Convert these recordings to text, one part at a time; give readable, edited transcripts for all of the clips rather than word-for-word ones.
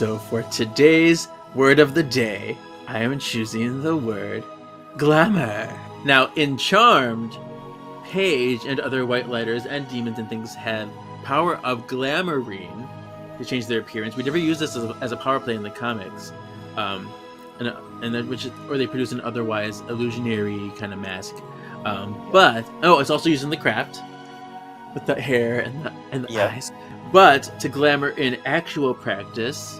So for today's word of the day, I am choosing the word glamour. Now, in Charmed, Paige and other white lighters and demons and things have power of glamourine to change their appearance. We never use this as a power play in the comics, and then or they produce an otherwise illusionary kind of mask. But it's also used in the craft with the hair and the eyes. But to glamour in actual practice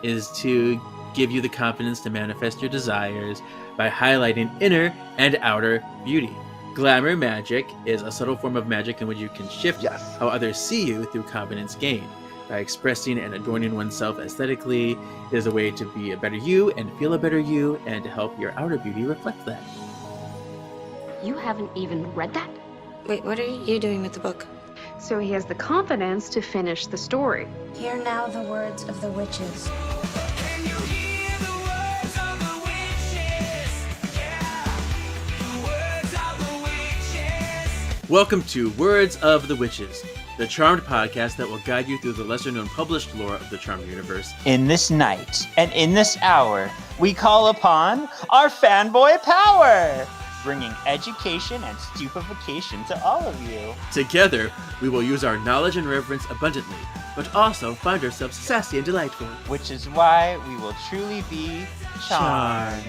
is to give you the confidence to manifest your desires by highlighting inner and outer beauty. Glamour magic is a subtle form of magic in which you can shift how others see you through confidence gain. By expressing and adorning oneself aesthetically, it is a way to be a better you and feel a better you, and to help your outer beauty reflect that. You haven't even read that? Wait, what are you doing with the book? So he has the confidence to finish the story. Hear now the words of the witches. Can you hear the words of the witches? Yeah, the words of the witches. Welcome to Words of the Witches, the Charmed podcast that will guide you through the lesser-known published lore of the Charmed universe. In this night and in this hour, we call upon our fanboy power, bringing education and stupefaction to all of you. Together, we will use our knowledge and reverence abundantly, but also find ourselves sassy and delightful. Which is why we will truly be charmed.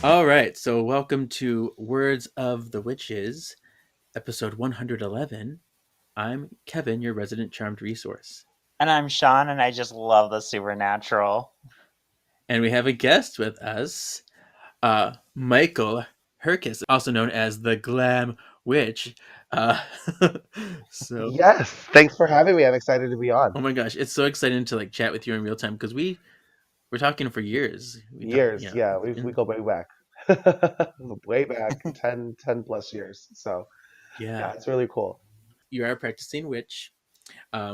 All right, so welcome to Words of the Witches, episode 111. I'm Kevin, your resident Charmed resource. And I'm Sean, and I just love the supernatural. And we have a guest with us, Michael Herkes, also known as the Glam Witch. So yes, thanks for having me. I'm excited to be on. Oh my gosh, it's so exciting to chat with you in real time because we're talking for years. We go way back. Way back, 10 plus years. So yeah, it's really cool. You are a practicing witch.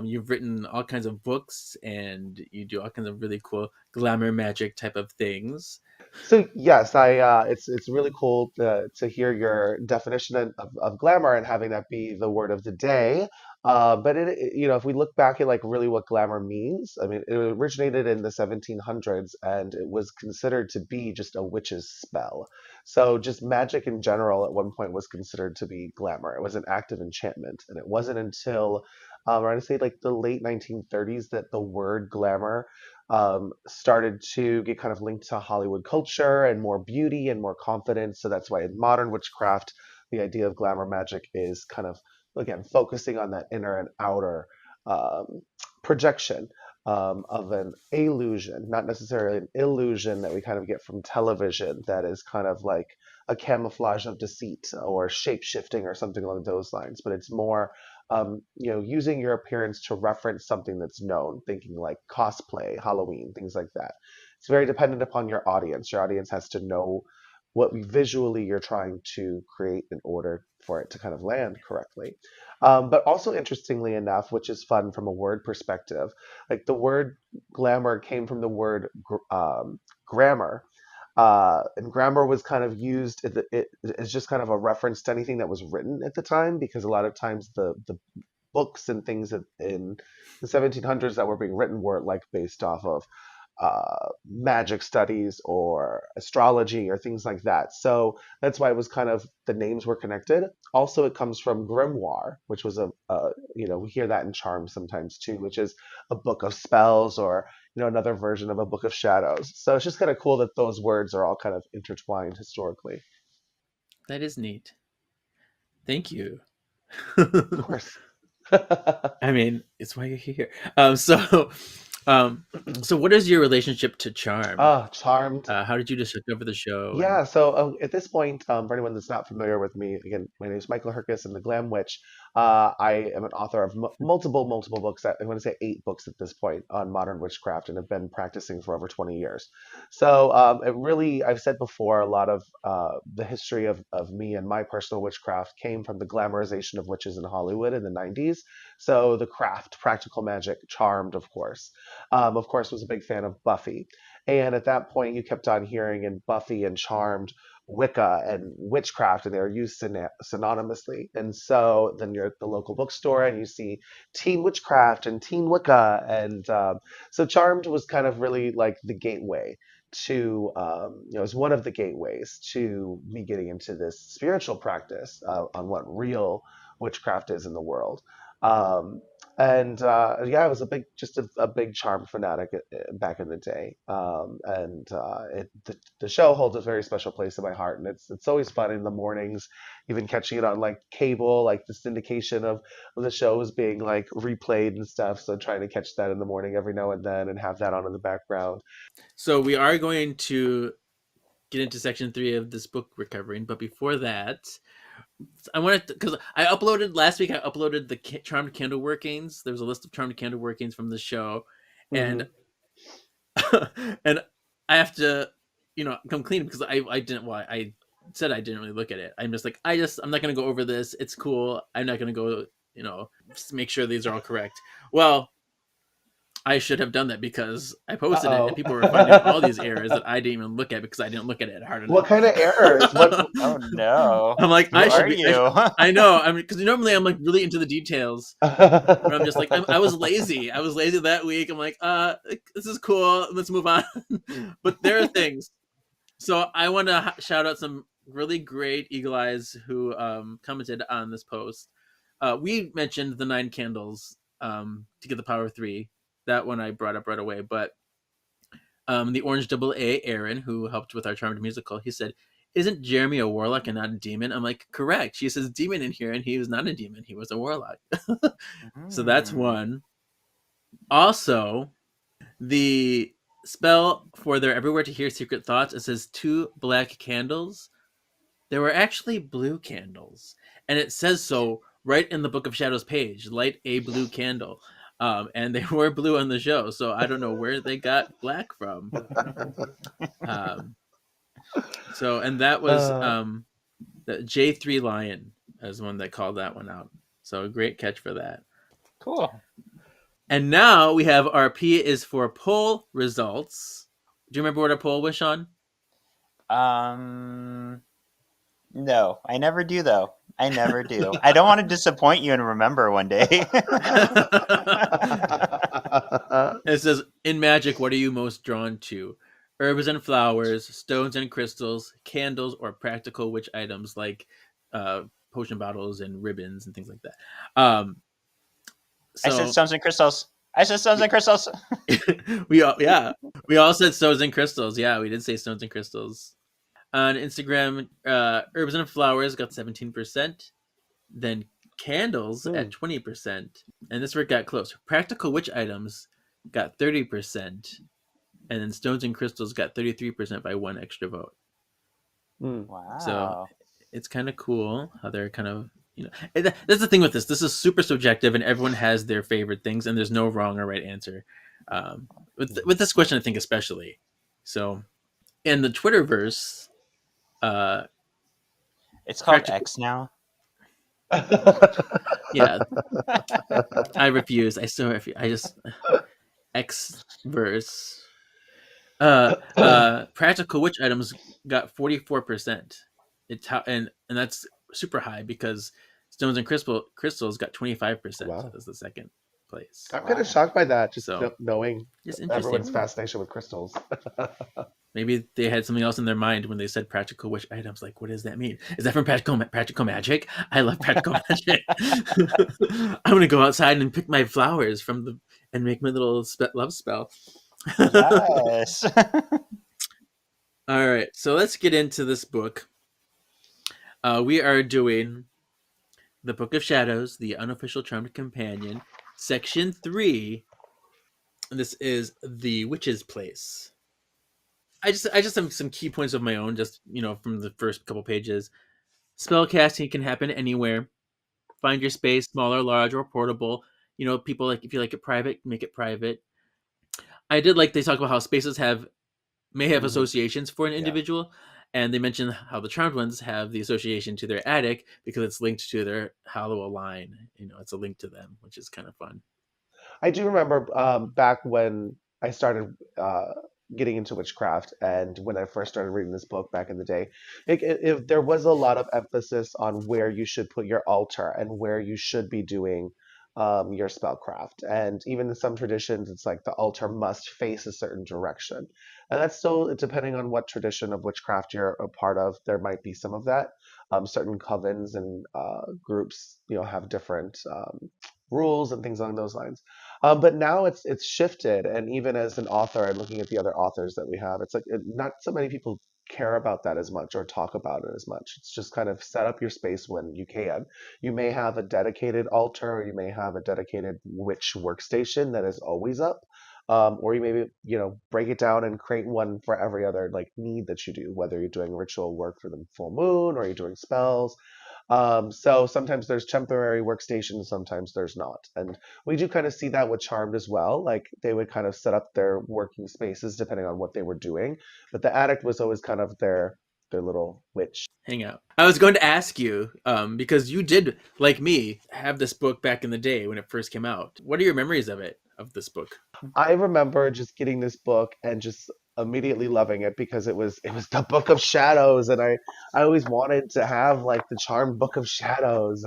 You've written all kinds of books and you do all kinds of really cool glamour magic type of things. So yes, it's really cool to hear your definition of glamour and having that be the word of the day. But if we look back at really what glamour means, I mean, it originated in the 1700s and it was considered to be just a witch's spell. So just magic in general at one point was considered to be glamour. It was an act of enchantment, and it wasn't until I'd say the late 1930s that the word glamour started to get kind of linked to Hollywood culture and more beauty and more confidence. So that's why in modern witchcraft, the idea of glamour magic is kind of, again, focusing on that inner and outer projection of an illusion, not necessarily an illusion that we kind of get from television that is kind of like a camouflage of deceit or shape-shifting or something along those lines. But it's more using your appearance to reference something that's known, thinking like cosplay, Halloween, things like that. It's very dependent upon your audience. Your audience has to know what visually you're trying to create in order for it to kind of land correctly. But also interestingly enough, which is fun from a word perspective, the word glamour came from the word grammar. And grammar was kind of used as just kind of a reference to anything that was written at the time, because a lot of times the books and things in the 1700s that were being written were based off of magic studies or astrology or things like that. So that's why it was kind of, the names were connected. Also, it comes from grimoire, which was we hear that in charms sometimes too, which is a book of spells or another version of a book of shadows. So it's just kind of cool that those words are all kind of intertwined historically. That is neat. Thank you. Of course. I mean, it's why you're here. So what is your relationship to Charmed? Charmed. How did you discover the show? Yeah, so at this point, for anyone that's not familiar with me, again, my name is Michael Herkes and the Glam Witch. I am an author of multiple books. I want to say 8 books at this point on modern witchcraft, and have been practicing for over 20 years. So I've said before, a lot of the history of me and my personal witchcraft came from the glamorization of witches in Hollywood in the 90s. So the craft, practical magic, Charmed, of course, was a big fan of Buffy. And at that point, you kept on hearing in Buffy and Charmed Wicca and witchcraft, and they're used synonymously. And so then you're at the local bookstore and you see teen witchcraft and teen Wicca, and so Charmed was kind of really like the gateway to, it's one of the gateways to me getting into this spiritual practice on what real witchcraft is in the world. Um, and yeah, I was just a big charm fanatic back in the day. The show holds a very special place in my heart, and it's always fun in the mornings, even catching it on like cable, like the syndication of the shows being like replayed and stuff. So trying to catch that in the morning every now and then and have that on in the background. So we are going to get into section 3 of this book we're covering, but before that, I wanted to, because I uploaded last week. I uploaded the charmed candle workings. There was a list of charmed candle workings from the show, and and I have to, come clean because I didn't. Well, I said I didn't really look at it. I'm just like I'm not gonna go over this. It's cool. I'm not gonna go, just make sure these are all correct. Well, I should have done that because I posted it and people were finding all these errors that I didn't even look at because I didn't look at it hard enough. What kind of errors? What? Oh no! I'm like, Who I should are be. you? I know. I mean, because normally I'm like really into the details. But I'm just like, I was lazy. I was lazy that week. I'm like, this is cool. Let's move on. But there are things. So I want to shout out some really great Eagle Eyes who commented on this post. We mentioned the 9 candles to get the power of 3. That one I brought up right away. But the Orange Double A, Aaron, who helped with our Charmed musical, he said, "Isn't Jeremy a warlock and not a demon?" I'm like, correct. She says demon in here, and he was not a demon. He was a warlock. So that's one. Also, the spell for "They're everywhere to hear secret thoughts," it says 2 black candles. There were actually blue candles. And it says so right in the Book of Shadows page, light a blue candle. And they were blue on the show, so I don't know where they got black from. And that was the J3 Lion as one that called that one out. So a great catch for that. Cool. And now we have our P is for poll results. Do you remember what our poll was, Sean? No, I never do though. I never do. I don't want to disappoint you and remember one day. It says, in magic, what are you most drawn to? Herbs and flowers, stones and crystals, candles, or practical witch items like potion bottles and ribbons and things like that. I said stones and crystals. We all said stones and crystals. Yeah, we did say stones and crystals. On Instagram, herbs and flowers got 17%. Then candles at 20%. And this work got close. Practical witch items got 30%. And then stones and crystals got 33% by 1 extra vote. Wow. So it's kind of cool how they're kind of, that's the thing with this. This is super subjective and everyone has their favorite things and there's no wrong or right answer. With this question, I think especially. So in the Twitterverse, it's called X now. Yeah. I refuse. I still refuse. I just X verse. Practical witch items got 44%. And that's super high because stones and crystals got 25%. Wow. As the second place. I'm kind of shocked by that, just So, knowing it's interesting. everyone's fascination with crystals. Maybe they had something else in their mind when they said practical witch items. Like, what does that mean? Is that from practical magic? I love practical magic. I'm gonna go outside and pick my flowers and make my little love spell. Yes. All right, so let's get into this book. We are doing the Book of Shadows, the Unofficial Charmed Companion, Section 3. And this is the Witch's Place. I just have some key points of my own, just from the first couple pages. Spellcasting can happen anywhere. Find your space, small or large or portable. People like, if you like it private, make it private. I did like they talk about how spaces may have associations for an individual, and they mention how the charmed ones have the association to their attic because it's linked to their Hollow line. It's a link to them, which is kind of fun. I do remember back when I started getting into witchcraft and when I first started reading this book back in the day, there was a lot of emphasis on where you should put your altar and where you should be doing your spellcraft. And even in some traditions, it's like the altar must face a certain direction. And that's still depending on what tradition of witchcraft you're a part of. There might be some of that. Certain covens and groups, have different rules and things along those lines. But now it's shifted, and even as an author, and looking at the other authors that we have, it's like not so many people care about that as much or talk about it as much. It's just kind of set up your space when you can. You may have a dedicated altar, or you may have a dedicated witch workstation that is always up. Or you maybe, break it down and create one for every other like need that you do, whether you're doing ritual work for the full moon or you're doing spells. So sometimes there's temporary workstations, sometimes there's not. And we do kind of see that with Charmed as well. Like they would kind of set up their working spaces depending on what they were doing. But the attic was always kind of their little witch. Hang out. I was going to ask you, because you did, like me, have this book back in the day when it first came out. What are your memories of this book? I remember just getting this book and just immediately loving it because it was the Book of Shadows, and I always wanted to have like the Charmed Book of Shadows.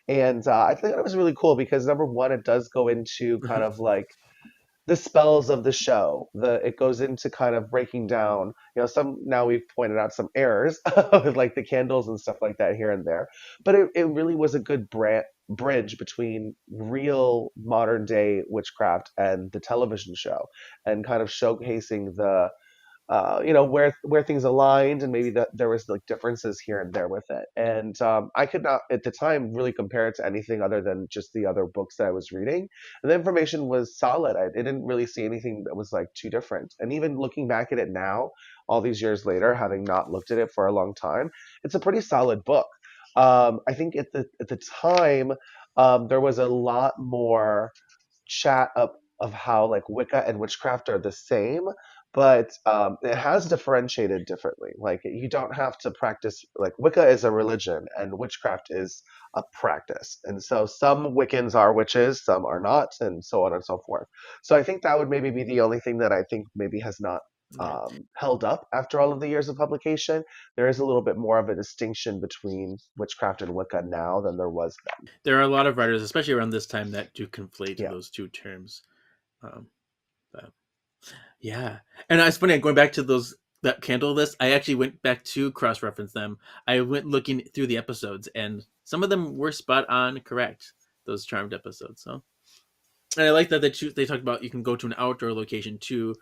And I think it was really cool because number one, it does go into kind of like the spells of the show. It goes into kind of breaking down, some now we've pointed out some errors with like the candles and stuff like that here and there. But it really was a good bridge between real modern day witchcraft and the television show, and kind of showcasing the where things aligned, and maybe that there was like differences here and there with it. And I could not at the time really compare it to anything other than just the other books that I was reading, and the information was solid. I didn't really see anything that was like too different. And even looking back at it now, all these years later, having not looked at it for a long time, it's a pretty solid book. I think at the time, there was a lot more chat of how like Wicca and witchcraft are the same, but it has differentiated differently. Like you don't have to practice, like Wicca is a religion and witchcraft is a practice. And so some Wiccans are witches, some are not, and so on and so forth. So I think that would maybe be the only thing that I think maybe has not held up after all of the years of publication. There is a little bit more of a distinction between witchcraft and Wicca now than there was then. There are a lot of writers, especially around this time, that do conflate Yeah. those two terms. Um, but, yeah, and it's funny going back to that candle list. I actually went back to cross-reference them. I went looking through the episodes, and some of them were spot on correct. Those Charmed episodes. So, and I like that they talked about you can go to an outdoor location too,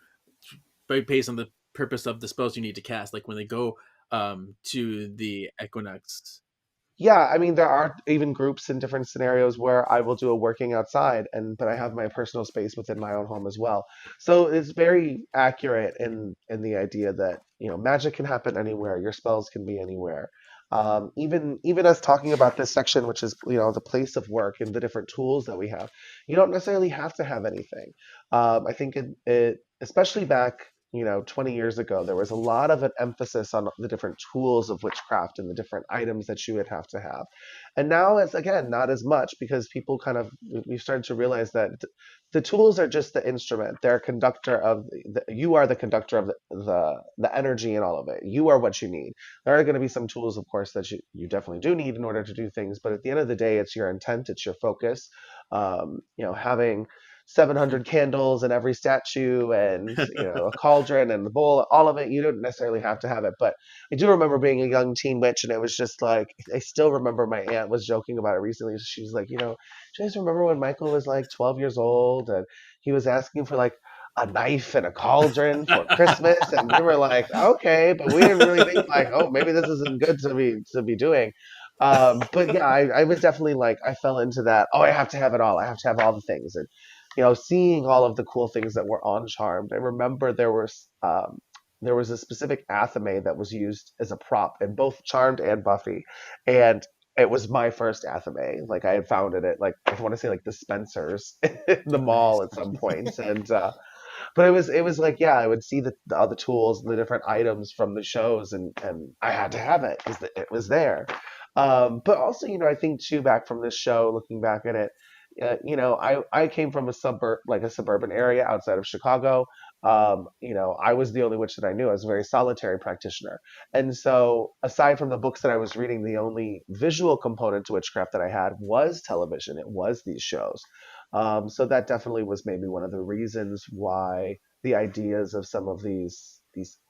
based on the purpose of the spells you need to cast. Like when they go to the equinox. Yeah, I mean there are even groups in different scenarios where I will do a working outside, but I have my personal space within my own home as well. So it's very accurate in the idea that magic can happen anywhere, your spells can be anywhere. Even us talking about this section, which is the place of work and the different tools that we have, you don't necessarily have to have anything. I think it especially back 20 years ago, there was a lot of an emphasis on the different tools of witchcraft and the different items that you would have to have. And now it's, again, not as much because people we've started to realize that the tools are just the instrument. They're a conductor you are the conductor of the energy and all of it. You are what you need. There are going to be some tools, of course, that you definitely do need in order to do things. But at the end of the day, it's your intent, it's your focus. Having 700 candles in every statue and a cauldron and the bowl, all of it, you don't necessarily have to have it. But I do remember being a young teen witch, and it was just like, I still remember my aunt was joking about it recently. She was like, do you guys remember when Michael was like 12 years old and he was asking for like a knife and a cauldron for Christmas? And we were like, okay, but we didn't really think like, oh, maybe this isn't good to be doing. But yeah, I was definitely like, I fell into that. Oh, I have to have it all. I have to have all the things. And seeing all of the cool things that were on Charmed. I remember there was a specific athame that was used as a prop in both Charmed and Buffy, and it was my first athame. Like I had found it at like, I want to say like the Spencers in the mall at some point, and but it was like, yeah, I would see all the tools and the different items from the shows, and I had to have it because it was there. But also, I think too, back from this show, looking back at it, I came from a suburban area outside of Chicago. I was the only witch that I knew. I was a very solitary practitioner. And so, aside from the books that I was reading, the only visual component to witchcraft that I had was television. It was these shows. So that definitely was maybe one of the reasons why the ideas of some of these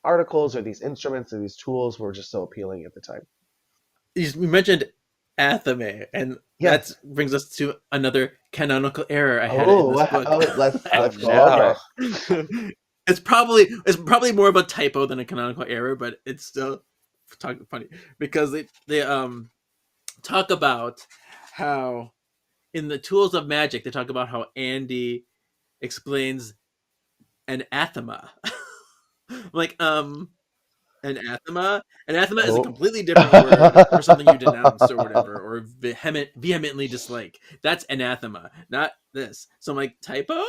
articles or these instruments or these tools were just so appealing at the time. You mentioned Athame, and that Yes. brings us to another canonical error I had in Oh, this book. Oh let's go over no. it. It's probably more of a typo than a canonical error, but it's still funny because they talk about how in the Tools of Magic they talk about how Andy explains anathema. like anathema is a Oh. completely different word for something you denounce or whatever or vehemently dislike. That's anathema, not this. So I'm like, typo.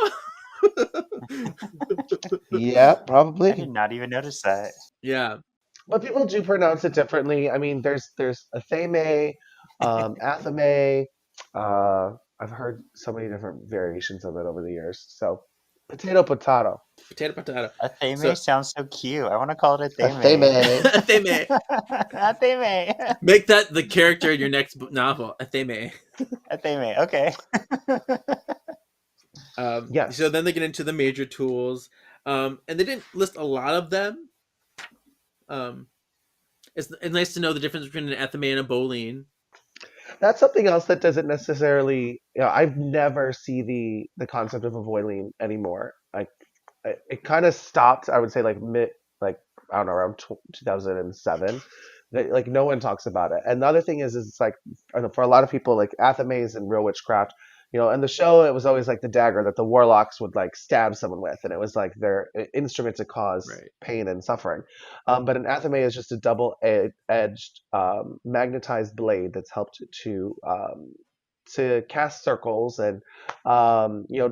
Yeah, I did probably. not even notice that. Yeah. But people do pronounce it differently. I mean, there's athame, athame. I've heard so many different variations of it over the years. So, potato, potato, Potato. A theme So sounds so cute. I want to call it a theme. athame. Athame. A theme. Make that the character in your next novel. Athame. A theme. Okay. So Yes. then they get into the major tools, and they didn't list a lot of them. Um, it's nice to know the difference between an athame and a bowline. That's something else that doesn't necessarily, I've never see the concept of avoiding anymore. Like it kind of stopped, I would say like I don't know, around 2007. Like no one talks about it. And the other thing is it's like I know, for a lot of people like Athames and real witchcraft, in the show it was always like the dagger that the warlocks would like stab someone with, and it was like their instrument to cause Right. pain and suffering. But an athame is just a double-edged magnetized blade that's helped to cast circles and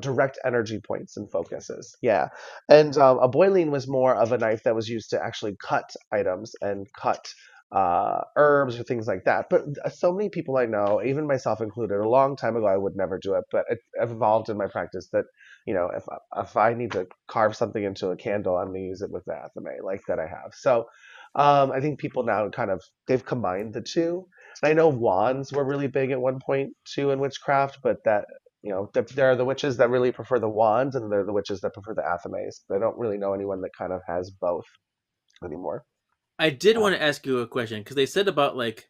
direct energy points and focuses. Yeah, and a boiling was more of a knife that was used to actually cut items and cut herbs or things like that. But so many people I know, even myself included, a long time ago I would never do it, but it evolved in my practice that if I need to carve something into a candle, I'm going to use it with the athame like that I have. So I think people now they've combined the two. And I know wands were really big at one point too in witchcraft, but that there are the witches that really prefer the wands, and there are the witches that prefer the athames. But I don't really know anyone that kind of has both anymore. I did Uh, want to ask you a question because they said about like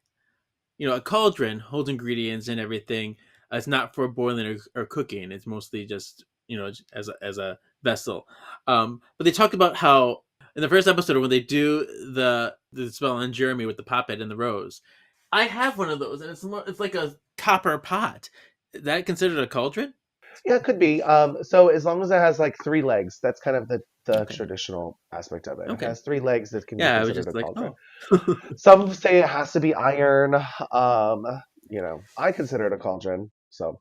a cauldron holds ingredients and everything. It's not for boiling or cooking. It's mostly just as a vessel. But they talk about how in the first episode when they do the spell on Jeremy with the puppet and the rose. I have one of those, and it's like a copper pot. Is that considered a cauldron? Yeah, it could be. So as long as it has like three legs, that's kind of the Okay. traditional aspect of it. If it Okay. has three legs, that can be Yeah, I was considered just a like, cauldron. oh. Some say it has to be iron. Um, I consider it a cauldron. So,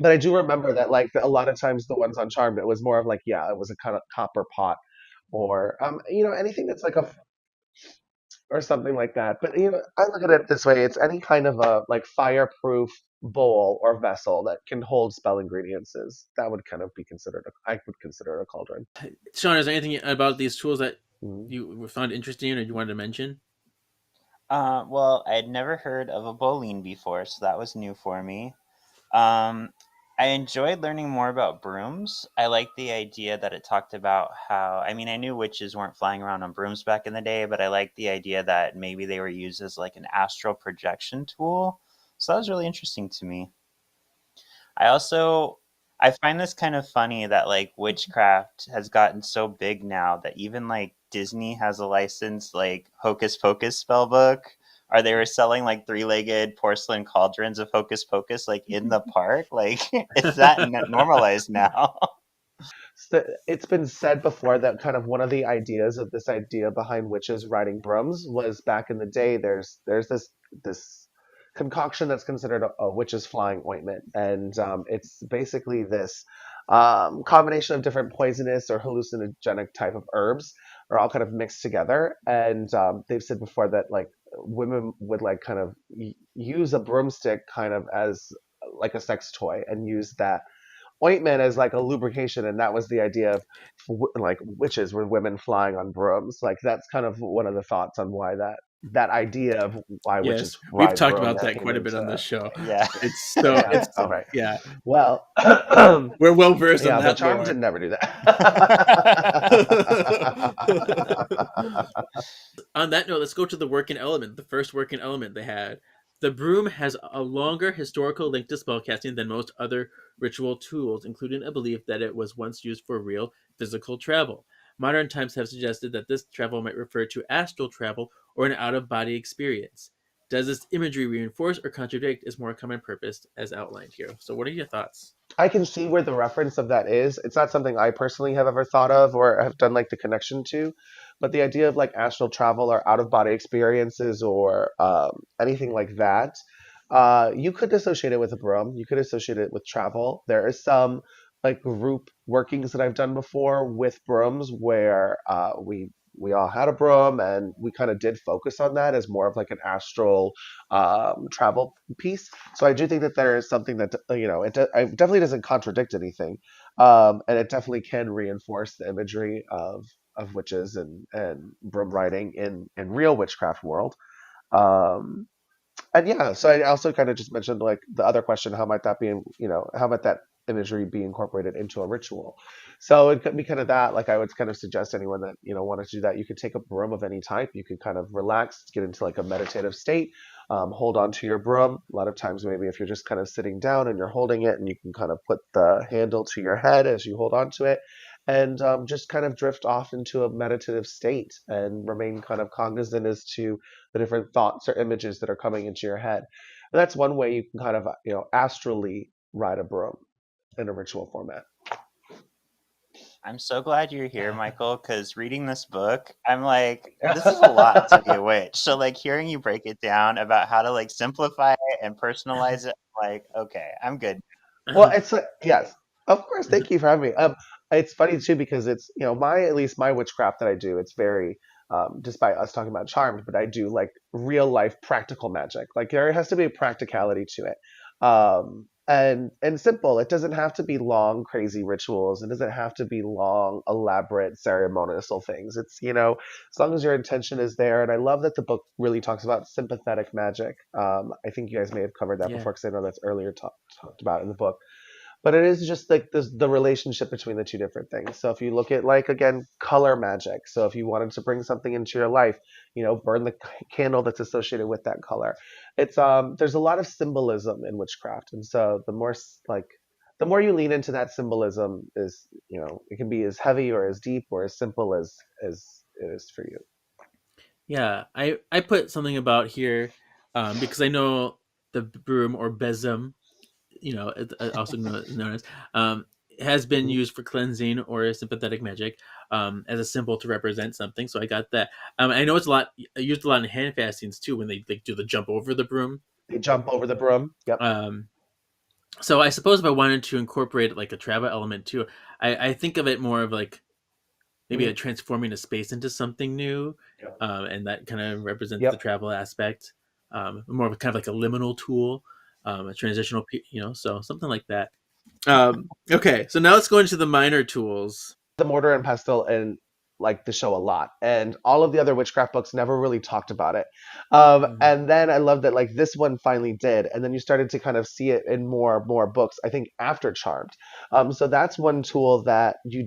but I do remember that like a lot of times the ones on Charmed, it was more of like, yeah, it was a kind of copper pot or anything that's like a or something like that. But I look at it this way: it's any kind of a like fireproof bowl or vessel that can hold spell ingredients. That would kind of be considered. I would consider it a cauldron. Sean, is there anything about these tools that Mhm. you found interesting or you wanted to mention? well, I had never heard of a bowline before, so that was new for me. Um, I enjoyed learning more about brooms. I liked the idea that it talked about how, I mean, I knew witches weren't flying around on brooms back in the day, but I liked the idea that maybe they were used as like an astral projection tool. So that was really interesting to me. I also I find this kind of funny that like witchcraft has gotten so big now that even like Disney has a licensed like Hocus Pocus spell book. Or they were selling like three-legged porcelain cauldrons of Hocus Pocus like in the park. Like it's that normalized now. So it's been said before that kind of one of the ideas of this idea behind witches riding brooms was back in the day. There's this concoction that's considered a witch's flying ointment, and it's basically this combination of different poisonous or hallucinogenic type of herbs are all kind of mixed together. And they've said before that like women would like kind of use a broomstick kind of as like a sex toy and used that ointment as like a lubrication, and that was the idea of like witches were women flying on brooms. Like that's kind of one of the thoughts on why that idea of why witches Yes, we've ride talked brooms about that came quite a bit on this into. show. Yeah. It's so Yeah. it's All right. yeah, Well, we're well versed on yeah, but that Charmed lore. did never do that. On that note, let's go to the working element, the first working element they had. The broom has a longer historical link to spellcasting than most other ritual tools, including a belief that it was once used for real physical travel. Modern times have suggested that this travel might refer to astral travel or an out of body experience. Does this imagery reinforce or contradict its more common purpose as outlined here? So, what are your thoughts? I can see where the reference of that is. It's not something I personally have ever thought of or have done like the connection to, but the idea of like astral travel or out of body experiences or anything like that, you could associate it with a broom. You could associate it with travel. There is some like group workings that I've done before with brooms where we all had a broom and we kind of did focus on that as more of like an astral travel piece. So I do think that there is something that it definitely doesn't contradict anything, and it definitely can reinforce the imagery of witches and broom riding in real witchcraft world. Um, and yeah, so I also kind of just mentioned like the other question, how might that be, how might that imagery be incorporated into a ritual? So it could be kind of that. Like I would kind of suggest anyone that wanted to do that, you could take a broom of any type. You could kind of relax, get into like a meditative state, hold on to your broom. A lot of times, maybe if you're just kind of sitting down and you're holding it, and you can kind of put the handle to your head as you hold on to it, and just kind of drift off into a meditative state and remain kind of cognizant as to the different thoughts or images that are coming into your head. And that's one way you can kind of, astrally ride a broom in a ritual format. I'm so glad you're here, Michael, because reading this book, I'm like, this is a lot to be a witch. So, like, hearing you break it down about how to, like, simplify it and personalize it, I'm like, okay, I'm good. Well, it's yes, of course. Thank you for having me. It's funny too because it's my at least my witchcraft that I do. It's very despite us talking about charmed, but I do like real life practical magic. Like there has to be a practicality to it, and simple. It doesn't have to be long, crazy rituals. It doesn't have to be long, elaborate ceremonial things. It's as long as your intention is there. And I love that the book really talks about sympathetic magic. I think you guys may have covered that Yeah. before because I know that's earlier talked about in the book. But it is just like the relationship between the two different things. So if you look at like again color magic, so if you wanted to bring something into your life, burn the candle that's associated with that color. It's there's a lot of symbolism in witchcraft, and so the more you lean into that symbolism is it can be as heavy or as deep or as simple as it is for you. Yeah, I put something about here because I know the broom or besom, also known as, has been Mhm. used for cleansing or sympathetic magic as a symbol to represent something. So I got that. I know it's used a lot in hand fastings too when they like do the jump over the broom. They jump over the broom. Yep. Um, so I suppose if I wanted to incorporate like a travel element too, I think of it more of like maybe Mhm. a transforming a space into something new, Yep. and that kind of represents the Yep. travel aspect. More of a kind of like a liminal tool, a transitional, so something like that. Okay, so now let's go into the minor tools. The mortar and pestle in like the show a lot, and all of the other witchcraft books never really talked about it. Mhm. And then I love that like this one finally did, and then you started to kind of see it in more books. I think after Charmed. So that's one tool that you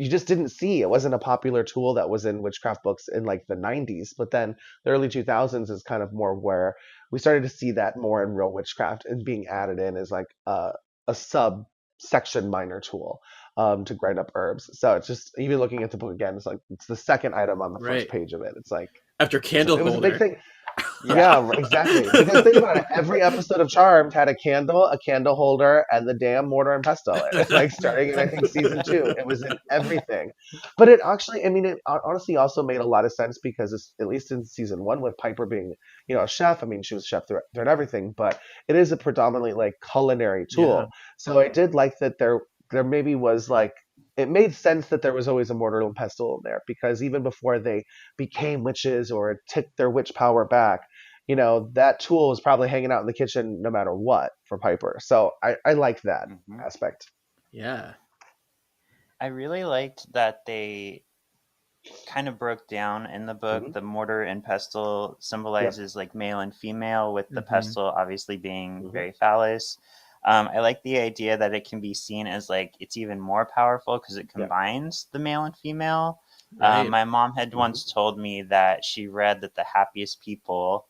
just didn't see. It wasn't a popular tool that was in witchcraft books in like the 90s, but then the early 2000s is kind of more where we started to see that more in real witchcraft and being added in as like a sub section minor tool to grind up herbs. So it's just even looking at the book again, it's like it's the second item on the first Right. page of it. It's like After candle it was a big holder. thing. Yeah. Yeah, exactly. Because think about it, every episode of Charmed had a candle holder, and the damn mortar and pestle. Like starting in I think season 2, it was in everything. But it actually, I mean, it honestly also made a lot of sense because it's, at least in season 1, with Piper being a chef. I mean, she was a chef throughout everything, but it is a predominantly like culinary Yeah. tool. So I did like that there maybe was like it made sense that there was always a mortar and pestle in there because even before they became witches or took their witch power back, that tool was probably hanging out in the kitchen no matter what for Piper. So I like that Hmm. aspect. Yeah. I really liked that they kind of broke down in the book. Hmm. The mortar and pestle Yep. symbolizes like male and female, with the Hmm. pestle obviously being Hmm. very phallus. I like the idea that it can be seen as like it's even more powerful because it Yeah. combines the male and female. Right. My mom had Hmm. once told me that she read that the happiest people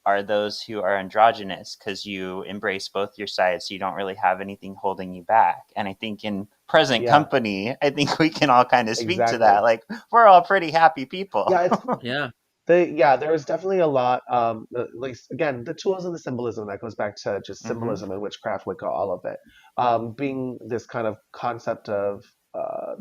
are those who are androgynous because you embrace both your sides, so you don't really have anything holding you back. And I think in present Yeah. company, I think we can all kind of speak to that. Exactly. Like, we're all pretty happy people. Yeah. It's Yeah. there was definitely a lot. At least again, the tools and the symbolism that goes back to just Hmm. symbolism and witchcraft, Wicca, all of it, being this kind of concept of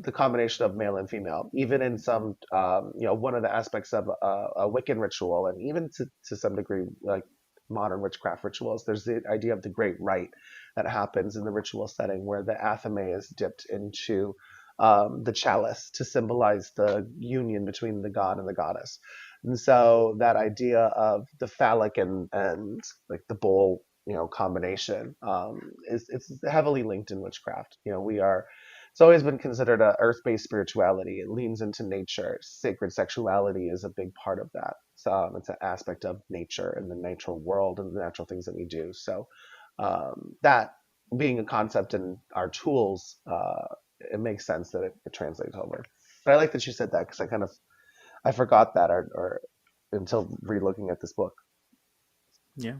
the combination of male and female, even in some, one of the aspects of a Wiccan ritual, and even to some degree, like modern witchcraft rituals, there's the idea of the great rite that happens in the ritual setting where the athame is dipped into the chalice to symbolize the union between the god and the goddess. And so that idea of the phallic and like the bowl, combination, is it's heavily linked in witchcraft. It's always been considered a earth-based spirituality. It leans into nature. Sacred sexuality is a big part of that. So it's an aspect of nature and the natural world and the natural things that we do. So that being a concept in our tools, it makes sense that it translates over. But I like that you said that because I forgot that or until re-looking at this book. Yeah.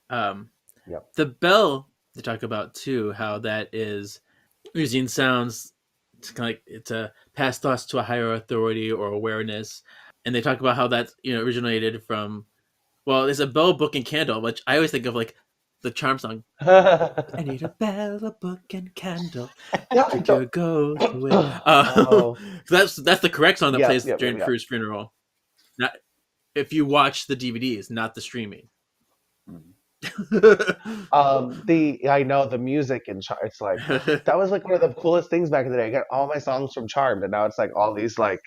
Um, Yep. the bell they talk about too, how that is using sounds to kind of like to pass thoughts to a higher authority or awareness, and they talk about how that's originated from. Well, there's a bell, book, and candle, which I always think of like the charm song. I need a bell, a book, and candle. Yeah, I Take don't. your ghost away. Oh, That's the correct song that yep, plays yep, yep, during yep. Prue's funeral. Not if you watch the DVDs, not the streaming. The I know the music in it's like that was like one of the coolest things back in the day. I got all my songs from Charmed, and now it's like all these like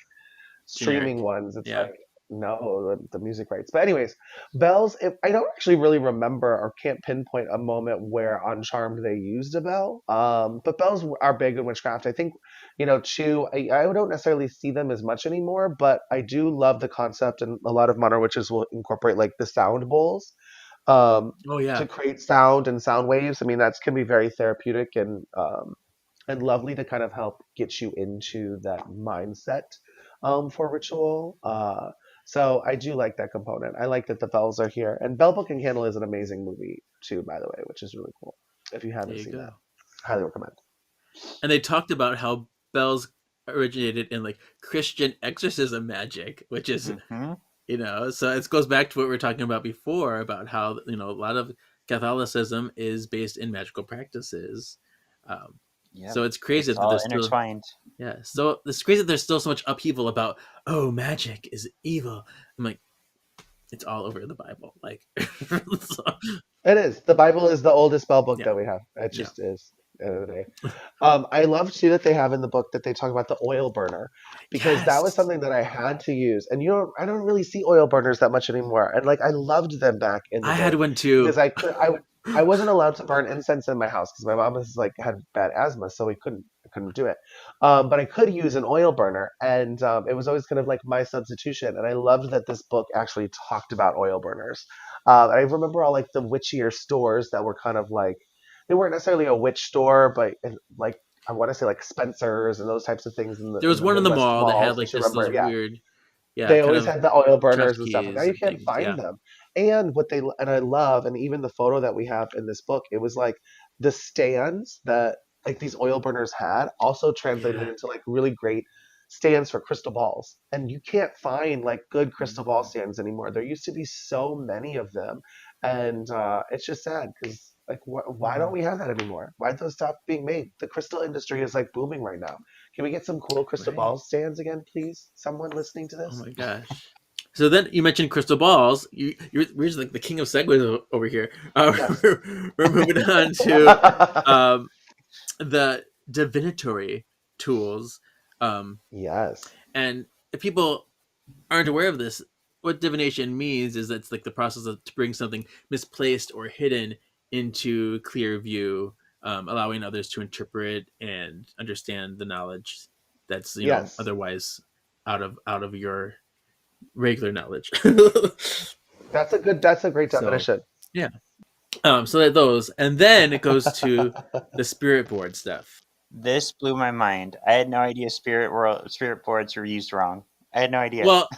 streaming Generic. ones. It's Yeah. like no, the music rights. But anyways, bells. I don't actually really remember or can't pinpoint a moment where on Charmed they used a bell. But bells are big in witchcraft. I think too. I don't necessarily see them as much anymore, but I do love the concept, and a lot of modern witches will incorporate like the sound bowls um, Oh to yeah. create sound and sound waves. I mean, that can be very therapeutic and lovely to kind of help get you into that mindset for ritual. So I do like that component. I like that the bells are here. And Bell Book and Candle is an amazing movie too, by the way, which is really cool. If you There haven't you seen that, go. highly recommend. And they talked about how bells originated in like Christian exorcism magic, which is Hmm. so it goes back to what we were talking about before about how a lot of Catholicism is based in magical practices. Um, Yep. so it's crazy It's that all there's still intertwined. so it's crazy that there's still so much upheaval about magic is evil. I'm like it's all over the Bible, like so, It is. The Bible is the oldest spell book yeah, that we have. It yeah, just is. At the end of the day. I love too that they have in the book that they talk about the oil burner because that was yes. something that I had to use, and I don't really see oil burners that much anymore. And like I loved them back in the I had day one because too. I wasn't allowed to burn incense in my house because my mom was like had bad asthma, so I couldn't do it. But I could use an oil burner, and it was always kind of like my substitution. And I loved that this book actually talked about oil burners. I remember all like the witchier stores that were kind of like they weren't necessarily a witch store, but like I want to say like Spencer's and those types of things There in was the one in the Midwest mall that had malls. If like you this remember, those yeah, weird, they kind always of had the oil burners trust and stuff. And now keys you and can't things. find Yeah, them. And and I love, and even the photo that we have in this book, it was like the stands that like these oil burners had also translated yeah. into like really great stands for crystal balls. And you can't find like good crystal ball Mhm. stands anymore. There used to be so many of them, and it's just sad because like why don't Mhm. we have that anymore? Why did those stop being made? The crystal industry is like booming right now. Can we get some cool crystal Right. ball stands again, please? Someone listening to Oh this? my gosh. So then you mentioned crystal balls. We're just like the king of segues over here. Yes. We're moving on to um, the divinatory tools. Um, Yes. and if people aren't aware of this, what divination means is it's like the process of to bring something misplaced or hidden into clear view, allowing others to interpret and understand the knowledge that's Yes, otherwise out of your regular knowledge. that's a great So definition. yeah, so that those, and then it goes to the spirit board stuff. This blew my mind. I had no idea spirit boards were used wrong. I had no idea. Well,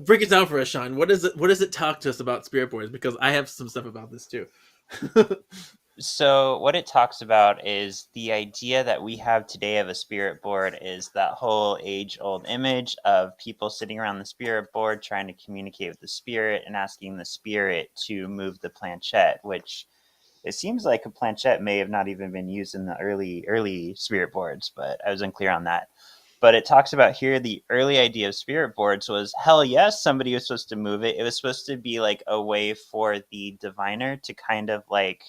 break it down for us, Sean. What does it talk to us about spirit boards? Because I have some stuff about this too. So what it talks about is the idea that we have today of a spirit board is that whole age-old image of people sitting around the spirit board trying to communicate with the spirit and asking the spirit to move the planchette, which it seems like a planchette may have not even been used in the early spirit boards, but I was unclear on that. But it talks about here the early idea of spirit boards was, hell yes, somebody was supposed to move it. It was supposed to be like a way for the diviner to kind of like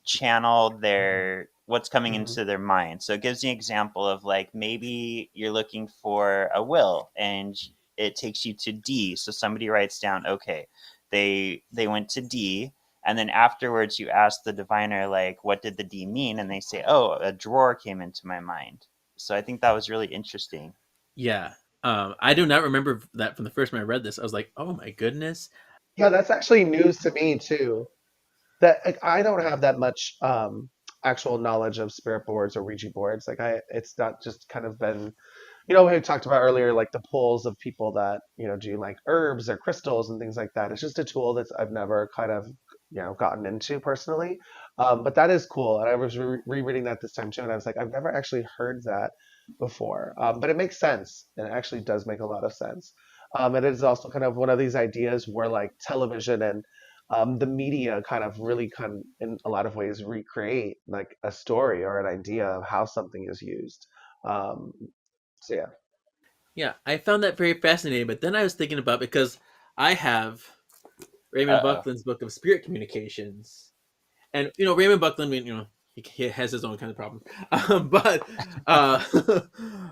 channel their what's coming Mhm. into their mind. So it gives you an example of like maybe you're looking for a will and it takes you to D. So somebody writes down, okay, they went to D, and then afterwards you ask the diviner like, what did the D mean? And they say, oh, a drawer came into my mind. So I think that was really interesting. Yeah, I do not remember that from the first time I read this. I was like, oh my goodness. Yeah, that's actually news to me too. That like, I don't have that much actual knowledge of spirit boards or Ouija boards. Like it's not just kind of been, we talked about earlier, like the pulls of people that do like herbs or crystals and things like that. It's just a tool that I've never kind of gotten into personally. But that is cool, and I was rereading that this time too, and I was like, I've never actually heard that before. But it makes sense, and it actually does make a lot of sense. And it is also kind of one of these ideas where like television and the media kind of really in a lot of ways recreate like a story or an idea of how something is used. Um, so yeah. Yeah, I found that very fascinating. But then I was thinking about, because I have Raymond Uh-oh. Buckland's book of spirit communications, and Raymond Buckland, he has his own kind of problem, but uh,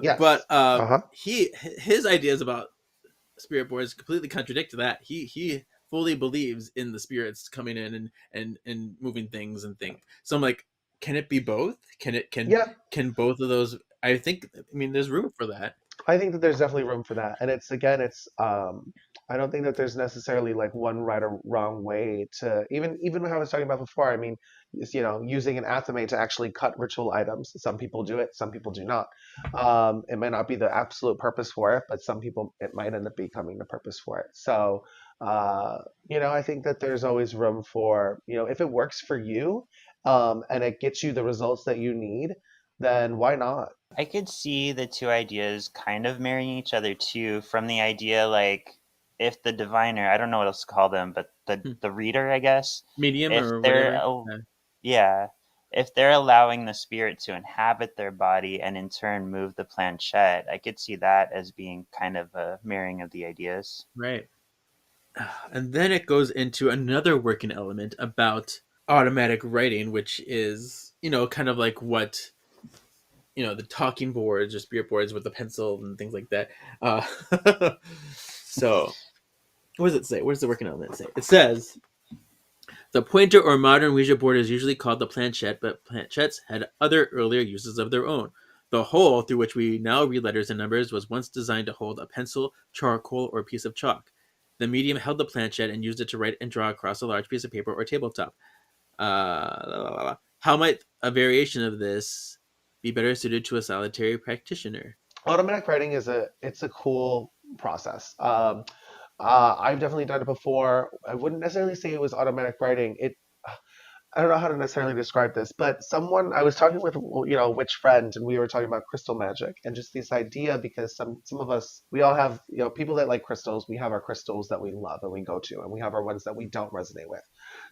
Yes. but Uh-huh. his ideas about spirit boards completely contradict that. He fully believes in the spirits coming in and moving things and things. So I'm like, can it be both? Can it Yeah, can both of those? I mean, there's room for that. I think that there's definitely room for that. And it's again, I don't think that there's necessarily like one right or wrong way to even what I was talking about before. I mean, using an athame to actually cut ritual items. Some people do it, some people do not. It might not be the absolute purpose for it, but some people it might end up becoming the purpose for it. So, uh, I think that there's always room for, if it works for you, and it gets you the results that you need, then why not? I could see the two ideas kind of marrying each other too, from the idea like if the diviner, I don't know what else to call them, but the Hmm. the reader, I guess, Medium if or they're whatever. yeah, if they're allowing the spirit to inhabit their body and in turn move the planchette, I could see that as being kind of a marrying of the ideas. Right. And then it goes into another working element about automatic writing, which is, kind of like what, the talking boards or spirit boards with the pencil and things like that. So, what does it say? What does the working element say? It says the pointer or modern Ouija board is usually called the planchette, but planchettes had other earlier uses of their own. The hole through which we now read letters and numbers was once designed to hold a pencil, charcoal, or a piece of chalk. The medium held the planchette and used it to write and draw across a large piece of paper or tabletop. How might a variation of this be better suited to a solitary practitioner? Automatic writing it's a cool process. I've definitely done it before. I wouldn't necessarily say it was automatic writing. I don't know how to necessarily describe this, but someone I was talking with, a witch friend, and we were talking about crystal magic and just this idea because some of us we all have people that like crystals. We have our crystals that we love and we go to, and we have our ones that we don't resonate with.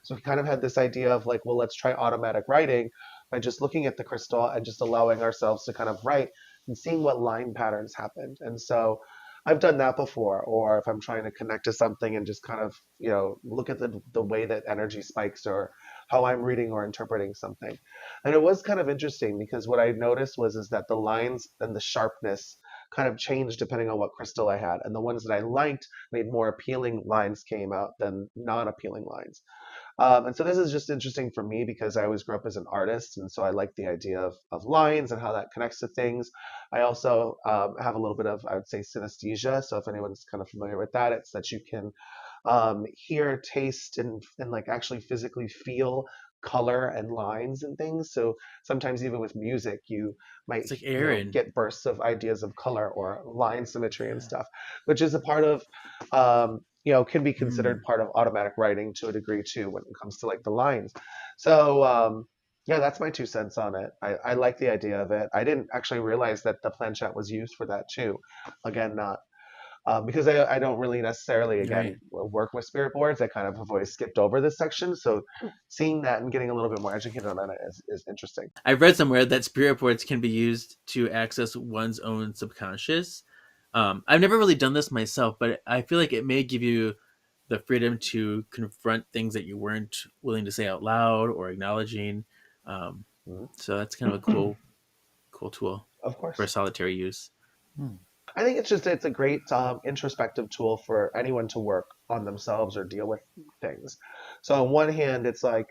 So we kind of had this idea of like, well, let's try automatic writing by just looking at the crystal and just allowing ourselves to kind of write and seeing what line patterns happened. And so I've done that before, or if I'm trying to connect to something and just kind of, look at the way that energy spikes or how I'm reading or interpreting something. And it was kind of interesting because what I noticed was is that the lines and the sharpness kind of changed depending on what crystal I had. And the ones that I liked made more appealing lines came out than non-appealing lines. And so this is just interesting for me because I always grew up as an artist, and so I like the idea of lines and how that connects to things. I also have a little bit of, I would say, synesthesia. So if anyone's kind of familiar with that, it's that you can hear, taste, and like actually physically feel color and lines and things. So sometimes even with music, you might It's like Aaron. get bursts of ideas of color or line symmetry and stuff, which is a part of can be considered part of automatic writing to a degree too when it comes to like the lines. So yeah, that's my 2 cents on it. I like the idea of it. I didn't actually realize that the planchette was used for that too. Again, not because I don't really necessarily, again, work with spirit boards. I kind of have always skipped over this section. So seeing that and getting a little bit more educated on it is interesting. I've read somewhere that spirit boards can be used to access one's own subconscious. I've never really done this myself, but I feel like it may give you the freedom to confront things that you weren't willing to say out loud or acknowledging. So that's kind of a cool tool Of course. for solitary use. I think it's a great introspective tool for anyone to work on themselves or deal with things. So on one hand, it's like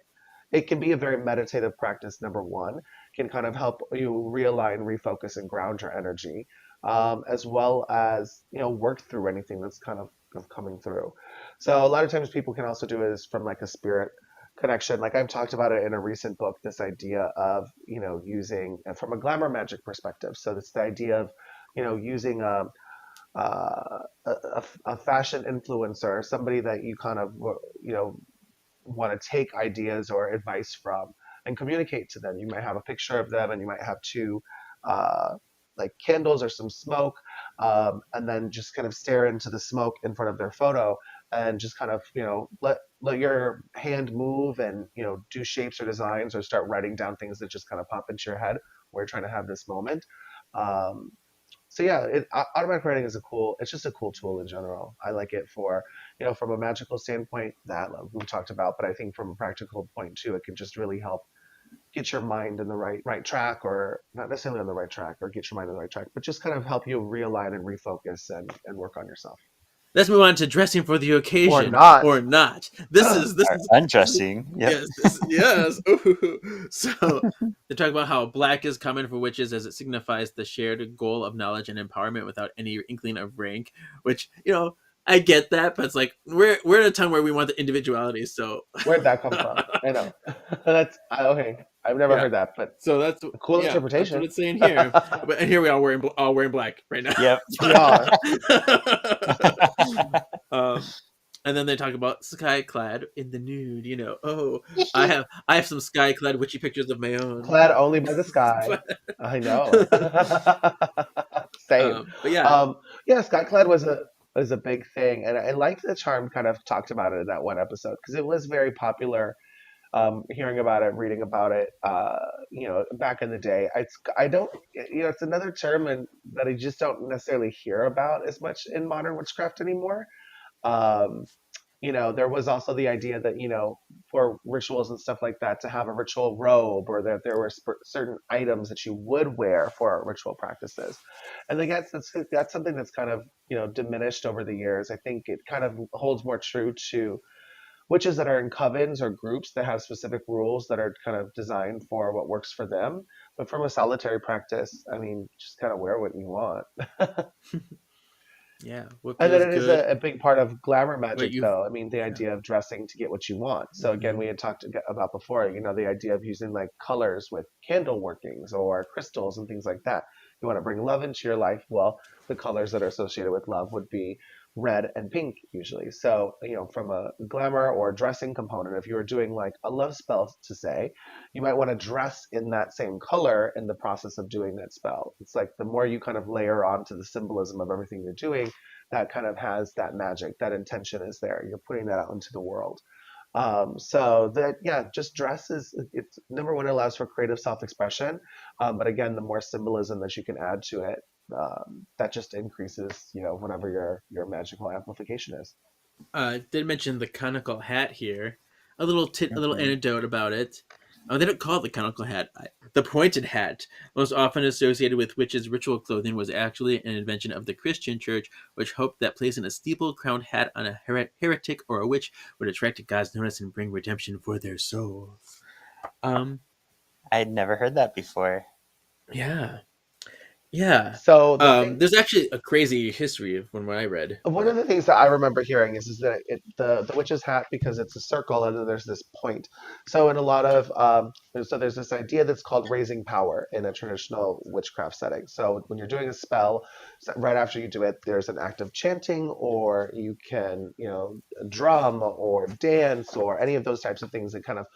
it can be a very meditative practice. Number one, can kind of help you realign, refocus, and ground your energy, as well as work through anything that's kind of coming through. So a lot of times people can also do it from like a spirit connection. Like I've talked about it in a recent book, this idea of using from a glamour magic perspective. So it's the idea of using a fashion influencer, somebody that you kind of want to take ideas or advice from and communicate to them. You might have a picture of them, and you might have two like candles or some smoke, and then just kind of stare into the smoke in front of their photo, and just kind of let your hand move and do shapes or designs or start writing down things that just kind of pop into your head where you're trying to have this moment. So yeah, automatic writing is it's just a cool tool in general. I like it for, from a magical standpoint that we talked about, but I think from a practical point too, it can just really help get your mind in the right track, or not necessarily on the right track or get your mind on the right track, but just kind of help you realign and refocus and work on yourself. Let's move on to dressing for the occasion. Or not. This is undressing. Yep. Yes. Ooh. So they talk about how black is common for witches as it signifies the shared goal of knowledge and empowerment without any inkling of rank. Which I get that, but it's like we're in a time where we want the individuality. So where'd that come from? I know. That's okay. I've never heard that, but so that's a cool interpretation. That's what it's saying here. And here we are wearing black right now. Yep. We are. And then they talk about sky clad in the nude. I have some sky clad witchy pictures of my own. Clad only by the sky. I know. Same. But yeah, Skyclad was a big thing, and I liked that Charmed kind of talked about it in that one episode because it was very popular. Hearing about it, reading about it, back in the day. I don't, it's another term that I just don't necessarily hear about as much in modern witchcraft anymore. There was also the idea that, for rituals and stuff like that, to have a ritual robe, or that there were certain items that you would wear for ritual practices. And I guess that's something that's kind of, diminished over the years. I think it kind of holds more true to witches that are in covens or groups that have specific rules that are kind of designed for what works for them. But from a solitary practice, I mean, just kind of wear what you want. Yeah. And then it is a big part of glamour magic, though. I mean, the idea of dressing to get what you want. So again, we had talked about before, the idea of using like colors with candle workings or crystals and things like that. You want to bring love into your life. Well, the colors that are associated with love would be red and pink usually. So, from a glamour or dressing component, if you were doing like a love spell to say, you might want to dress in that same color in the process of doing that spell. It's like the more you kind of layer onto the symbolism of everything you're doing, that kind of has that magic, that intention is there. You're putting that out into the world. So that, just dress it's number one, it allows for creative self-expression. But again, the more symbolism that you can add to it, that just increases, whatever your magical amplification is. Did mention the conical hat here. A little anecdote about it. Oh, they don't call it the conical hat. The pointed hat, most often associated with witches' ritual clothing, was actually an invention of the Christian church, which hoped that placing a steeple-crowned hat on a heretic or a witch would attract God's notice and bring redemption for their souls. I had never heard that before. Yeah. Yeah. So the thing, There's actually a crazy history from what I read. one of the things that I remember hearing is that the witch's hat, because it's a circle and then there's this point. So in a lot of so there's this idea that's called raising power in a traditional witchcraft setting. So when you're doing a spell, right after you do it, there's an act of chanting, or you can drum or dance or any of those types of things that kind of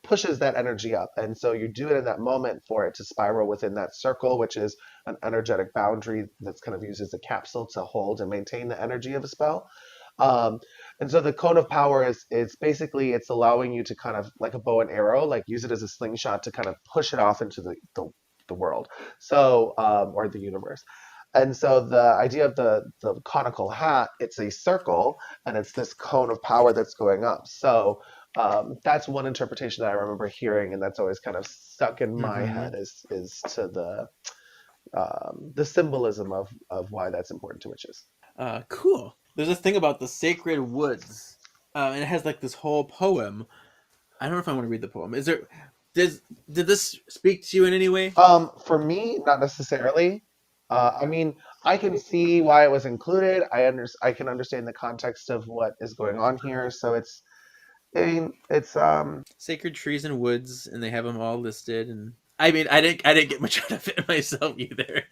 pushes that energy up. And so you do it in that moment for it to spiral within that circle, which is an energetic boundary that's kind of used as a capsule to hold and maintain the energy of a spell. Um, and so the cone of power is basically, it's allowing you to kind of, like a bow and arrow, like use it as a slingshot to kind of push it off into the world, so or the universe. And so the idea of the conical hat, it's a circle and it's this cone of power that's going up. So that's one interpretation that I remember hearing, and that's always kind of stuck in my head is to the symbolism of why that's important to witches. Cool. There's this thing about the sacred woods, and it has like this whole poem. I don't know if I want to read the poem. Did this speak to you in any way? For me, not necessarily. I mean, I can see why it was included. I can understand the context of what is going on here. So I mean, it's Sacred trees and woods, and they have them all listed. And I mean, I didn't get much out of it myself either.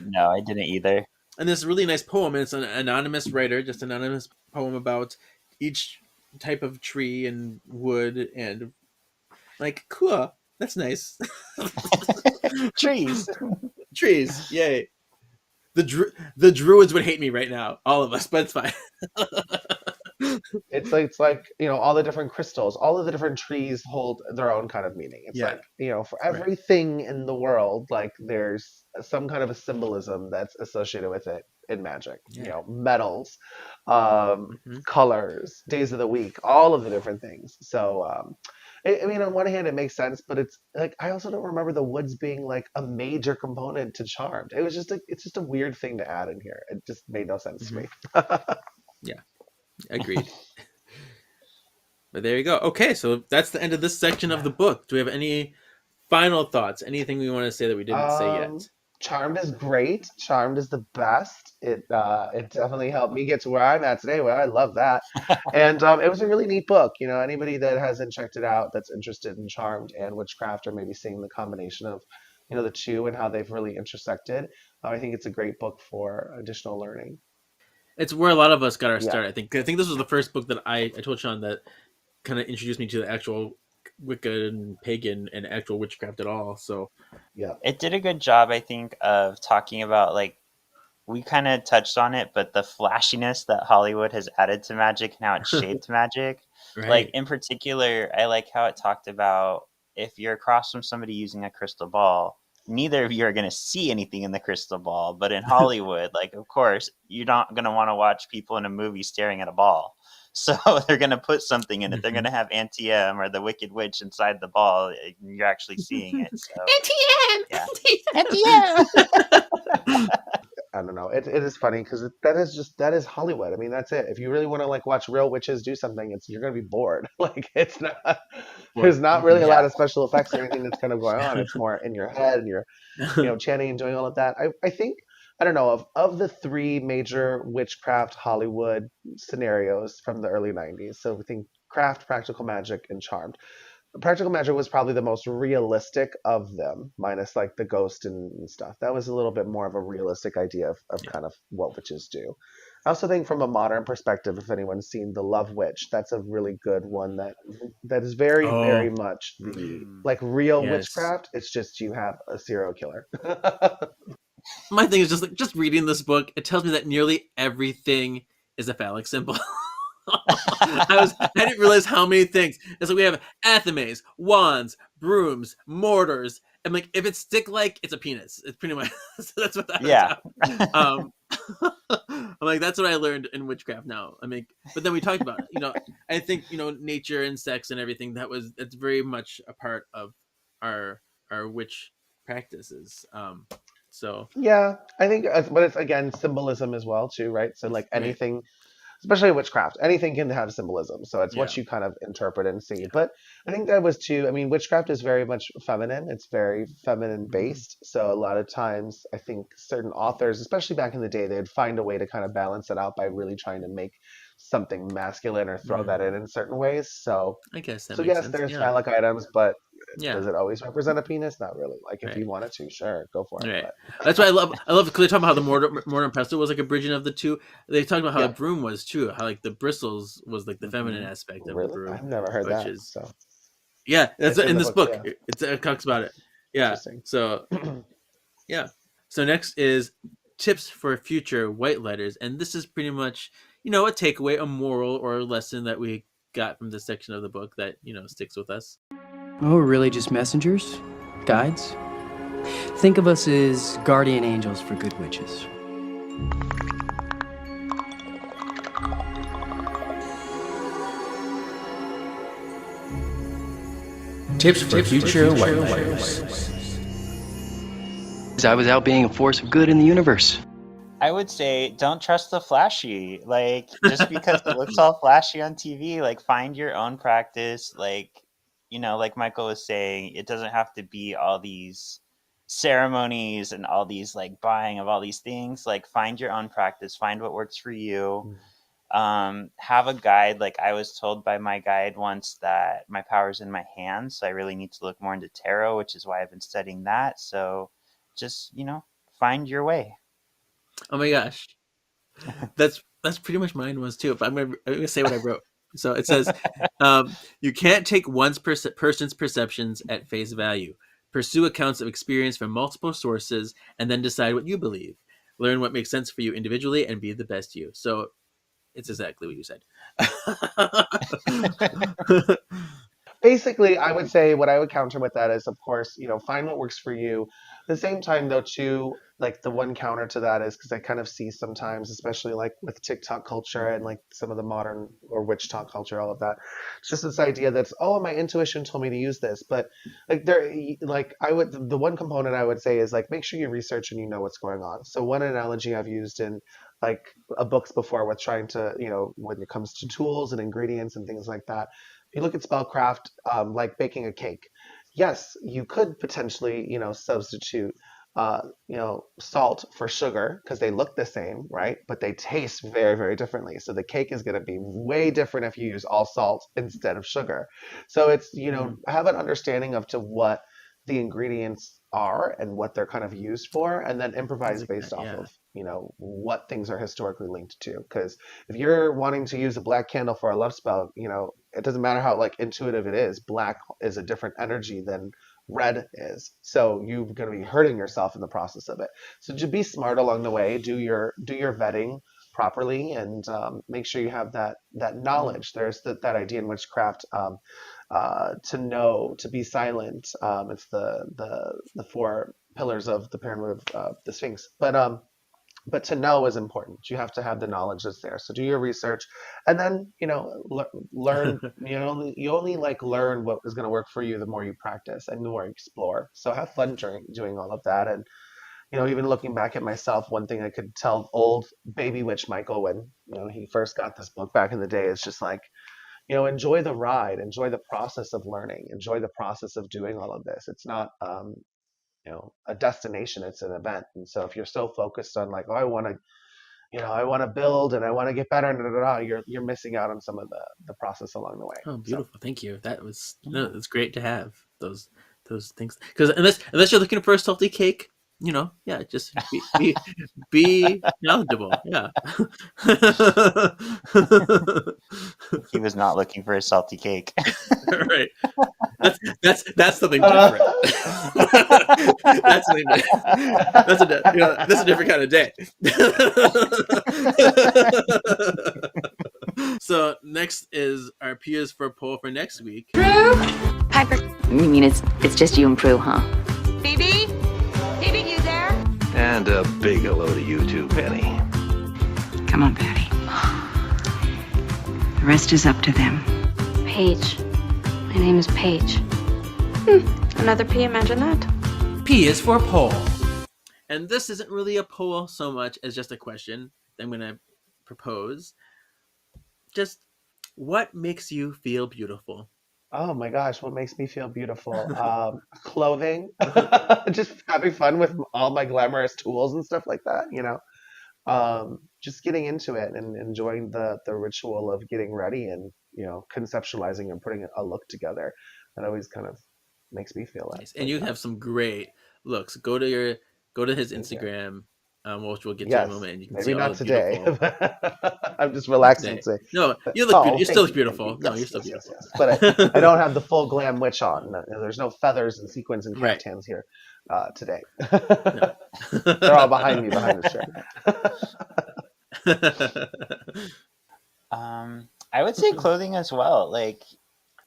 No, I didn't either. And this really nice poem, and it's an anonymous writer, just an anonymous poem about each type of tree and wood, and like, cool. That's nice. Trees. Trees, yay. The druids would hate me right now, all of us, but it's fine. it's like all the different crystals, all of the different trees hold their own kind of meaning. It's Yeah. like for Right. everything in the world, like there's some kind of a symbolism that's associated with it in magic. Yeah. Metals, Mhm. colors, days of the week, all of the different things. So I mean, on one hand it makes sense, but it's like I also don't remember the woods being like a major component to Charmed. It's just a weird thing to add in here. It just made no sense to me. Yeah, agreed. But there you go. Okay, so that's the end of this section of the book. Do we have any final thoughts? Anything we want to say that we didn't say yet? Charmed is great. Charmed is the best. It definitely helped me get to where I'm at today. Well, I love that, and it was a really neat book. Anybody that hasn't checked it out, that's interested in Charmed and witchcraft, or maybe seeing the combination of the two and how they've really intersected, I think it's a great book for additional learning. It's where a lot of us got our Yeah. start. I think this was the first book that I told Sean that kind of introduced me to the actual Wicca and pagan and actual witchcraft at all. So Yeah. It did a good job, I think, of talking about, like, we kind of touched on it, but the flashiness that Hollywood has added to magic and how it shaped magic. right. Like, in particular, I like how it talked about if you're across from somebody using a crystal ball, neither of you are going to see anything in the crystal ball. But in Hollywood, like, of course, you're not going to want to watch people in a movie staring at a ball. So they're going to put something in it. They're going to have Antium or the Wicked Witch inside the ball. And you're actually seeing it. So Antium! I don't know. It is funny because that is Hollywood. I mean, that's it. If you really want to like watch real witches do something, you're gonna be bored. Like it's not. There's not really a lot of special effects or anything that's kind of going on. It's more in your head and you're chanting and doing all of that. I think I don't know of the three major witchcraft Hollywood scenarios from the early '90s. So we think craft, practical magic, and charmed. Practical Magic was probably the most realistic of them, minus like the ghost and stuff. That was a little bit more of a realistic idea of kind of what witches do. I also think from a modern perspective, if anyone's seen The Love Witch, that's a really good one that is very, very much the like real Yes. witchcraft. It's just you have a serial killer. My thing is just reading this book, it tells me that nearly everything is a phallic symbol. I didn't realize how many things. It's like we have athames, wands, brooms, mortars, and like if it's stick like, it's a penis. It's pretty much so that's what that Yeah. is. I'm like, that's what I learned in witchcraft now. I mean, but then we talked about it. I think, nature and sex and everything, that's very much a part of our witch practices. So Yeah, I think, but it's again symbolism as well too, right? So like right. anything, especially witchcraft, anything can have symbolism. So it's Yeah. what you kind of interpret and see. But I think that was too. I mean, witchcraft is very much feminine. It's very feminine based. So a lot of times, I think certain authors, especially back in the day, they'd find a way to kind of balance it out by really trying to make something masculine or throw that in certain ways. So I guess that so makes yes, sense. there's Yeah. phallic items, but Yeah. does it always represent a penis? Not really. Like if Right. you wanted to, sure, go for it. Right. But That's why I love because they talk about how the mortar and pestle was like a bridging of the two. They talked about how yeah, the broom was too, how like the bristles was like the feminine aspect of the really, broom, I've never heard which that. is So yeah, that's it's in in the this book. book. Yeah, It talks about it. Yeah. interesting. So yeah. So next is tips for future white lighters, and this is pretty much a takeaway, a moral or a lesson that we got from this section of the book that sticks with us. Oh, we're really just messengers? Guides? Think of us as guardian angels for good witches. Tips for future white lighters. I was out being a force of good in the universe. I would say don't trust the flashy. Like just because it looks all flashy on TV, like find your own practice. Like, like Michael was saying, it doesn't have to be all these ceremonies and all these like buying of all these things. Like find your own practice, find what works for you. Have a guide. Like I was told by my guide once that my power's in my hands, so I really need to look more into tarot, which is why I've been studying that. So just, find your way. Oh my gosh, that's pretty much mine was too. But I'm gonna say what I wrote. So it says, you can't take one person's perceptions at face value. Pursue accounts of experience from multiple sources, and then decide what you believe. Learn what makes sense for you individually, and be the best you. So it's exactly what you said. Basically, I would say what I would counter with that is, of course, find what works for you. At the same time, though, too, like the one counter to that is because I kind of see sometimes, especially like with TikTok culture and like some of the modern or witch talk culture, all of that. It's just this idea that's, oh, my intuition told me to use this, but like the one component I would say is like make sure you research and you know what's going on. So one analogy I've used in like books before with trying to, when it comes to tools and ingredients and things like that. You look at spellcraft, like baking a cake. Yes, you could potentially, substitute, salt for sugar because they look the same, right? But they taste very, very differently. So the cake is going to be way different if you use all salt instead of sugar. So it's, have an understanding of to what the ingredients are and what they're kind of used for, and then improvise based off of, what things are historically linked to. Because if you're wanting to use a black candle for a love spell, it doesn't matter how like intuitive it is. Black is a different energy than red is. So you're going to be hurting yourself in the process of it. So to be smart along the way, do your vetting properly, and make sure you have that knowledge. There's that idea in witchcraft, to know, to be silent. It's the four pillars of the pyramid of the Sphinx. But to know is important. You have to have the knowledge that's there. So do your research, and then learn. You only like learn what is going to work for you the more you practice and the more you explore. So have fun doing all of that. And even looking back at myself, one thing I could tell old baby witch Michael when he first got this book back in the day is just like, enjoy the ride, enjoy the process of learning, enjoy the process of doing all of this. It's not a destination, it's an event. And so if you're so focused on like, oh, I want to build and I want to get better, you're missing out on some of the process along the way. Oh, beautiful. So. Thank you. That was it's great to have those things, because unless you're looking for a salty cake, just be knowledgeable. Yeah. He was not looking for a salty cake. Right. That's something different. That's something different. That's a different kind of day. So next is our PS4 poll for next week. Piper. You mean it's just you and Prue, huh? Phoebe? Phoebe, you there? And a big hello to you too, Penny. Come on, Patty. The rest is up to them. Paige. My name is Paige. Another P, imagine that. P is for poll. And this isn't really a poll so much as just a question that I'm going to propose. Just what makes you feel beautiful? Oh my gosh, what makes me feel beautiful? Clothing, just having fun with all my glamorous tools and stuff like that, you know. Just getting into it and enjoying the ritual of getting ready and, you know, conceptualizing and putting a look together. That always kind of makes me feel Nice. And you have some great looks. Go to his Thank you. Instagram, which we'll get to in a Yes, moment, and you can maybe see all not the today. beautiful. I'm just relaxing Day. today. No, you look Oh, You thank still look you, thank beautiful. you. No, Yes, you're still yes, yes, beautiful. yes. But I don't have the full glam witch on. There's no feathers and sequins and Right. caftans here today. No. They're all behind me, behind the shirt. I would say clothing as well. Like,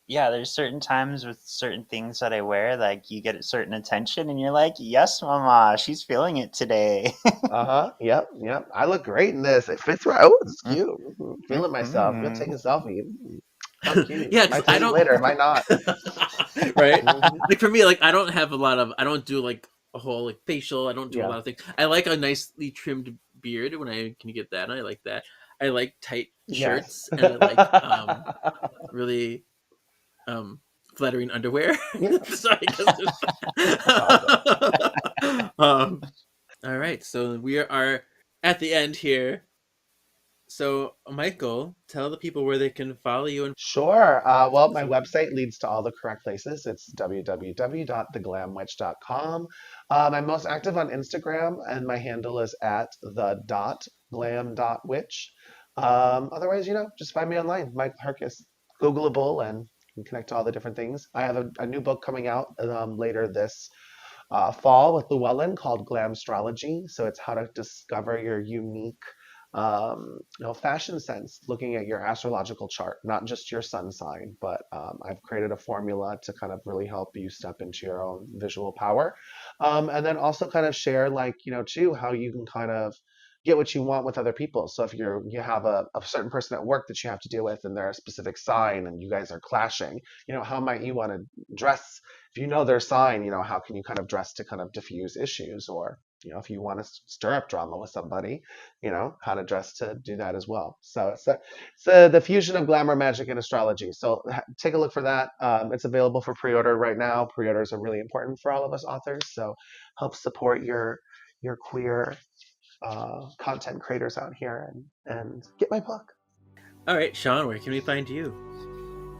yeah, there's certain times with certain things that I wear, like you get certain attention and you're like, yes, mama, she's feeling it today. Uh-huh. Yep. I look great in this. It fits right. Oh, it's cute. Feeling myself. I'm gonna take a selfie. How cute. Yeah, Might 'cause I tell you don't. later, might not. Right? Mhm. Like for me, like I don't do like a whole like facial. I don't do a Yeah. lot of things. I like a nicely trimmed beard when I can get that. And I like that. I like tight Yes. shirts and I like really flattering underwear. Yeah. Sorry, 'cause That's awesome. all right, so we are at the end here. So, Michael, tell the people where they can follow you and Sure. Well, my website leads to all the correct places. It's www.theglamwitch.com. I'm most active on Instagram, and my handle is at the.glam.witch. Otherwise, you know, just find me online, Mike Herkes, Googleable, and you can connect to all the different things. I have a new book coming out later this fall with Llewellyn called Glam Astrology. So it's how to discover your unique fashion sense, looking at your astrological chart, not just your sun sign, but I've created a formula to kind of really help you step into your own visual power. And then also kind of share, like, you know, too, how you can kind of get what you want with other people. So if you have a certain person at work that you have to deal with and they're a specific sign and you guys are clashing, you know, how might you want to dress? If you know their sign, you know, how can you kind of dress to kind of diffuse issues? Or, you know, if you want to stir up drama with somebody, you know, how to dress to do that as well. So it's the fusion of glamour, magic, and astrology. So take a look for that. It's available for pre-order right now. Pre-orders are really important for all of us authors. So help support your queer content creators out here and get my book. all right, Sean, where can we find you?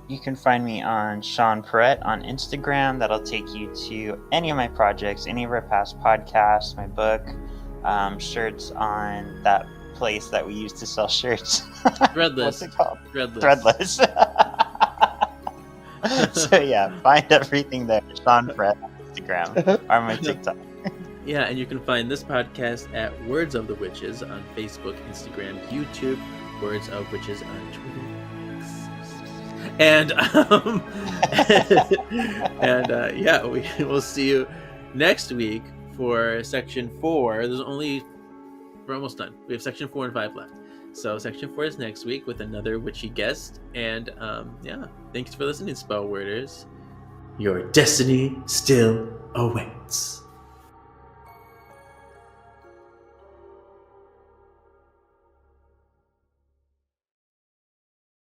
You can find me on Sean Perrette on Instagram. That'll take you to any of my projects, any of our past podcasts, my book, shirts on that place that we used to sell shirts. Threadless. What's it called? Threadless. So yeah, find everything there. Sean Perrette on Instagram or my TikTok. Yeah, and you can find this podcast at Words of the Witches on Facebook, Instagram, YouTube, Words of Witches on Twitter. And yeah, we will see you next week for section 4. We're almost done. We have section 4 and 5 left. So section 4 is next week with another witchy guest. And yeah, thanks for listening, Spell Worders. Your destiny still awaits.